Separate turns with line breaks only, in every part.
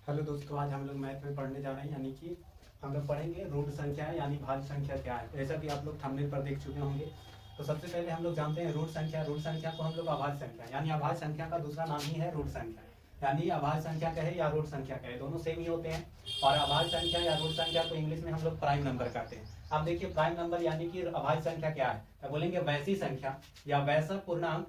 Hello दोस्तों, आज हम लोग मैथ में पढ़ने जा रहे हैं, यानी कि हम लोग पढ़ेंगे रूट संख्या यानी भाज्य संख्या क्या है। जैसा कि आप लोग थंबनेल पर देख चुके होंगे। तो सबसे पहले हम लोग जानते हैं रूट संख्या। रूट संख्या को हम लोग अभाज्य संख्या यानी अभाज्य संख्या का दूसरा नाम ही है रूट संख्या। यानी अभाज्य संख्या कहे या रूट संख्या कहे, दोनों सेम ही होते हैं। और अभाज्य संख्या या रूट संख्या को इंग्लिश में हम लोग प्राइम नंबर कहते हैं। अब देखिए, प्राइम नंबर यानी कि अभाज्य संख्या क्या है, तो बोलेंगे वैसी संख्या या वैसा पूर्णांक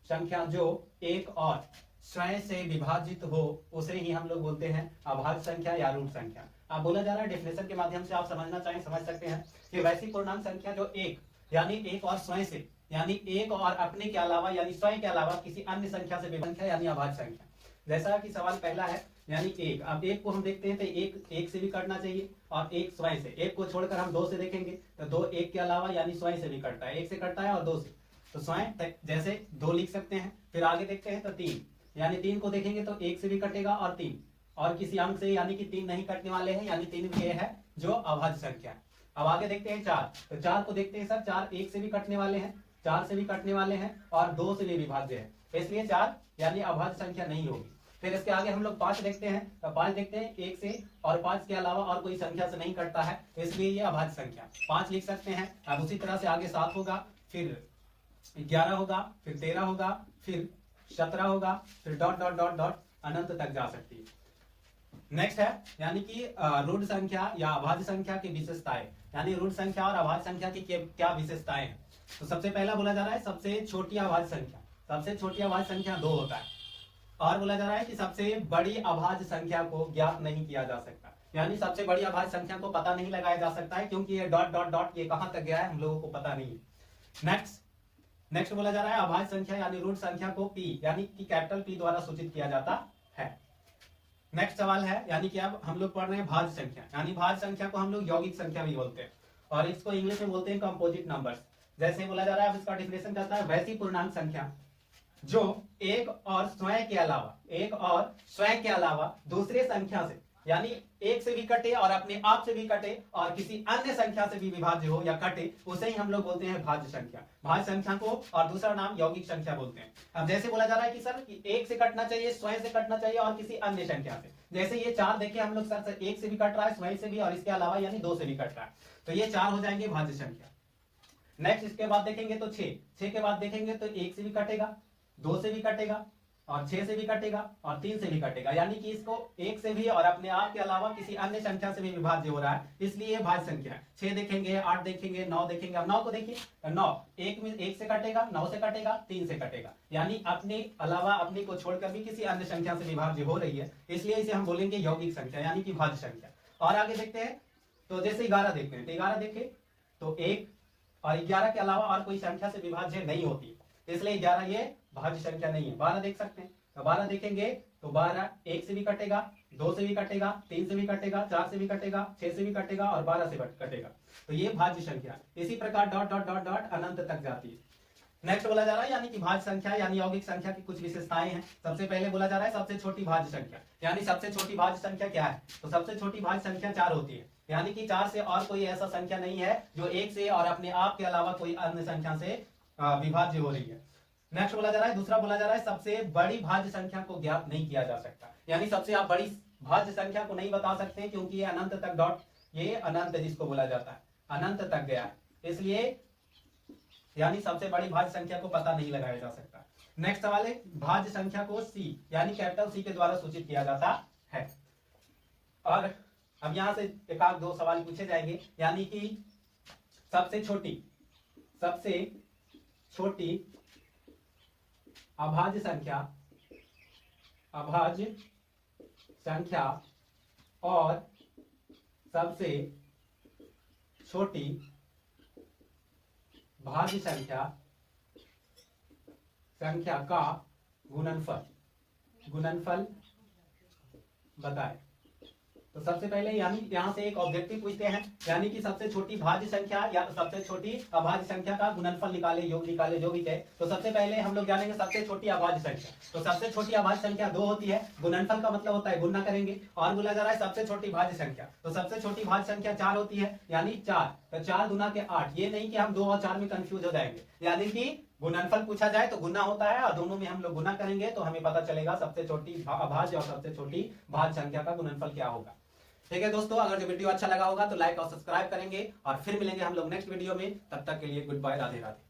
संख्या जो एक और स्वयं से विभाजित हो, उसे ही हम लोग बोलते हैं अभाज्य संख्या या रूट संख्या। अब बोला जा रहा है डेफिनेशन के माध्यम से, आप समझना चाहें समझ सकते हैं कि वैसी पूर्णांक संख्या जो एक यानी एक और स्वयं से यानी एक और अपने के अलावा यानी स्वयं के अलावा किसी अन्य संख्या से विभाज्य यानी अभाज्य संख्या। जैसा कि सवाल पहला है यानी एक। अब एक को हम देखते हैं तो एक से भी कटना चाहिए और एक स्वयं से। एक को छोड़कर हम दो से देखेंगे तो दो एक के अलावा यानी स्वयं से भी कटता है, एक से कटता है और दो से, तो स्वयं जैसे दो लिख सकते हैं। फिर आगे देखते हैं तो तीन, यानी तीन को देखेंगे तो एक से भी कटेगा और तीन और किसी अंक से यानी कि तीन नहीं कटने वाले हैं, यानी तीन ये है जो अभाज्य संख्या है। अब आगे देखते हैं चार, तो चार को देखते हैं सर, चार एक से भी कटने वाले हैं, चार से भी कटने वाले हैं और दो से भी विभाज्य है, इसलिए चार यानी अभाज्य संख्या नहीं होगी। फिर इसके आगे हम लोग पांच देखते हैं, तो पांच देखते हैं एक से और पांच के अलावा और कोई संख्या से नहीं कटता है, इसलिए ये अभाज्य संख्या पांच लिख सकते हैं। अब उसी तरह से आगे सात होगा, फिर 11 होगा, फिर 13 होगा, फिर 17 होगा, फिर डॉट डॉट डॉट डॉट अनंत तक जा सकती है। नेक्स्ट है यानी कि रूट संख्या या अभाज्य संख्या की विशेषताएं, यानी रूट संख्या और अभाज्य संख्या की क्या विशेषताएं हैं। तो सबसे पहला बोला जा रहा है सबसे छोटी अभाज्य संख्या। सबसे छोटी अभाज्य संख्या दो होता है। और बोला जा रहा है कि सबसे बड़ी अभाज्य संख्या को ज्ञात नहीं किया जा सकता, यानी सबसे बड़ी अभाज्य संख्या को पता नहीं लगाया जा सकता है, क्योंकि ये डॉट डॉट डॉट ये कहां तक गया है हम लोगों को पता नहीं है। नेक्स्ट बोला जा रहा है अभाज्य संख्या यानी रूट संख्या को पी यानी कि कैपिटल पी द्वारा सूचित किया जाता है। नेक्स्ट सवाल है यानी कि अब हम लोग पढ़ रहे हैं भाज्य संख्या, यानी भाज्य संख्या को हम लोग यौगिक संख्या भी बोलते हैं और इसको इंग्लिश में बोलते हैं कंपोजिट नंबर्स। जैसे बोला जा रहा है, अब इसका डिफिनेशन कहता है वैसी पूर्णांक संख्या जो एक और स्वयं के अलावा दूसरे संख्या से यानी एक से भी कटे और अपने आप से भी कटे और किसी अन्य संख्या से भी विभाज्य हो या कटे, उसे ही हम लोग बोलते हैं भाज्य संख्या। भाज्य संख्या को और दूसरा नाम यौगिक संख्या बोलते हैं। अब जैसे बोला जा रहा है कि सर कि एक से कटना चाहिए, स्वयं से कटना चाहिए और किसी अन्य संख्या से। जैसे ये चार देखे हम लोग सर, एक से भी कट रहा है, स्वयं से भी और इसके अलावा यानी दो से भी कट रहा है, तो ये चार हो जाएंगे भाज्य संख्या। नेक्स्ट इसके बाद देखेंगे तो छह के बाद देखेंगे तो एक से भी कटेगा, दो से भी कटेगा और छह से भी कटेगा और तीन से भी कटेगा, यानी कि इसको एक से भी और अपने आप के अलावा किसी अन्य संख्या से भी विभाज्य हो रहा है, इसलिए ये भाज्य संख्या है। छह देखेंगे, आठ देखेंगे, नौ देखेंगे। अब नौ को देखिए, नौ एक में एक से कटेगा, नौ से कटेगा, तीन से कटेगा, यानी अपने अलावा अपने को छोड़कर भी किसी अन्य संख्या से विभाज्य हो रही है, इसलिए इसे हम बोलेंगे यौगिक संख्या यानी कि भाज्य संख्या। और आगे देखते हैं तो जैसे 11 देखते हैं, तो 11 देखे तो एक और 11 के अलावा और कोई संख्या से विभाज्य नहीं होती, इसलिए 11 ये भाज्य संख्या नहीं है। 12 देख सकते हैं, तो 12 देखेंगे तो 12 एक से भी कटेगा, दो से भी कटेगा, तीन से भी कटेगा, चार से भी कटेगा, छह से भी कटेगा और 12 से कटेगा, तो ये भाज्य संख्या। इसी प्रकार डॉट डॉट डॉट डॉट अनंत तक जाती है। नेक्स्ट बोला जा रहा है यानी कि भाज्य संख्या यानी यौगिक संख्या की कुछ विशेषताएं हैं। सबसे पहले बोला जा रहा है सबसे छोटी भाज्य संख्या, यानी सबसे छोटी भाज्य संख्या क्या है, तो सबसे छोटी भाज्य संख्या 4 होती है, यानी कि 4 से और कोई ऐसा संख्या नहीं है जो एक से और अपने आप के अलावा कोई अन्य संख्या से विभाज्य हो रही है। नेक्स्ट बोला जा रहा है, दूसरा बोला जा रहा है सबसे बड़ी भाज्य संख्या को ज्ञात नहीं किया जा सकता, यानी सबसे आप बड़ी भाज्य संख्या को नहीं बता सकते क्योंकि ये अनंत तक डॉट, ये अनंत जिसको बोला जाता है अनंत तक गया है, इसलिए यानी सबसे बड़ी भाज्य संख्या को पता नहीं लगाया जा सकता। नेक्स्ट सवाल है भाज्य संख्या को सी यानी कैपिटल सी के द्वारा सूचित किया जाता है। और अब यहां से एक आध दो सवाल पूछे जाएंगे, यानी कि सबसे छोटी अभाज्य संख्या और सबसे छोटी भाज्य संख्या का गुणनफल बताएं। तो सबसे पहले यानी यहां से एक ऑब्जेक्टिव पूछते हैं, यानी कि सबसे छोटी भाज्य संख्या या सबसे छोटी अभाज्य संख्या का गुणनफल निकाले, योग निकाले, जो भी कहे। तो सबसे पहले हम लोग जानेंगे सबसे छोटी अभाज्य संख्या। तो सबसे छोटी अभाज्य संख्या 2 होती है, गुणनफल का मतलब होता है गुणा करेंगे। और बोला जा रहा है सबसे छोटी भाज्य संख्या, तो सबसे छोटी भाज्य संख्या 4 होती है, यानी 4, तो 4 गुना के 8, ये नहीं कि हम 2 और 4 में कंफ्यूज हो जाएंगे, यानी कि गुणनफल पूछा जाए तो गुना होता है और दोनों में हम लोग गुना करेंगे तो हमें पता चलेगा सबसे छोटी अभाज्य और सबसे छोटी भाज्य संख्या का गुणनफल क्या होगा। ठीक है दोस्तों, अगर जो वीडियो अच्छा लगा होगा तो लाइक और सब्सक्राइब करेंगे और फिर मिलेंगे हम लोग नेक्स्ट वीडियो में। तब तक के लिए गुड बाय, राधे राधे।